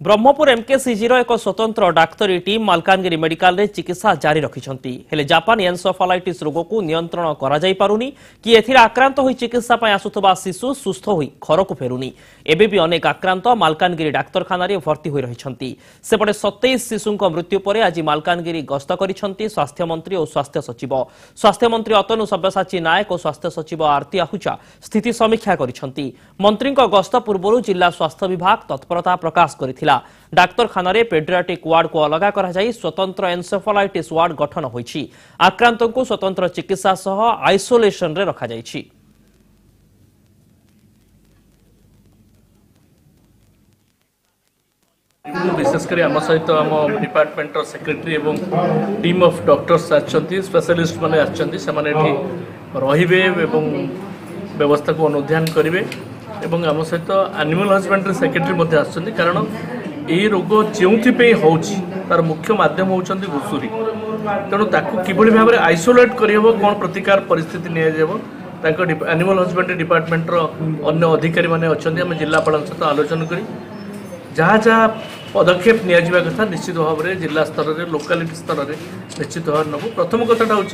Brahmapur MKCG एक स्वतंत्र डाक्तरी team Malkangiri medical रे चिकित्सा जारी रखिछंती हेले जापान एन्सेफालाइटिस रोग को नियंत्रण करा जाई पारुनी कि एथिरा आक्रांत होई चिकित्सा पय आसुतबा शिशु सुस्थ होई घर को फेरुनी एबे भी अनेक आक्रांत मालकानगिरी डाक्तरखाना रे भर्ती होई रहिछंती सेपटे 27 शिशुंक मृत्यु परे आज मालकानगिरी गस्त करिछंती स्वास्थ्य मंत्री और स्वास्थ्य मंत्री अतनु सब्यसाची नायक और स्वास्थ्य सचिव आरती आहूजा स्थिति समीक्षा करिछंती मंत्रीक गस्त पूर्व जिला स्वास्थ्य विभाग तत्परता प्रकाश करिथिला डाक्तरखाना रे पेडियाट्रिक वार्ड को अलग कर स्वतंत्र एन्सेफालाइटिस वार्ड गठन होईछि आक्रांतों को स्वतंत्र चिकित्सा सह आइसोलेशन रे रखा जाईछि। विशेषकर आम सहित आम डिपार्टमेंट सेक्रेटरी एवं टीम ऑफ डॉक्टर्स आछंती स्पेशलिस्ट माने आछंती सेमाने रहिबे एवं व्यवस्था को अनुध्यान करिवे एवं आम सहित एनिमल हस्बेंडरी सेक्रेटरी मध्ये आछंती कारण यही रोग जो होउछि तार मुख्य माध्यम होउछंती घुसुरी तेणु ताकू किभଳି भाबरे आइसोलेट करहबो कोन प्रतिकार परिस्थिति निया जेबो ताको एनिमल हस्बेंडरी डिपार्टमेंट रो अन्य अधिकारी माने अछंती हम जिल्लापाल सहित आलोचना करी जहाँ जहाँ पदक्षेप निया जिबा कथा निश्चित भाव में जिला स्तर में लोकालिटी स्तर में निश्चित भाव नबू प्रथम कथाटा होछि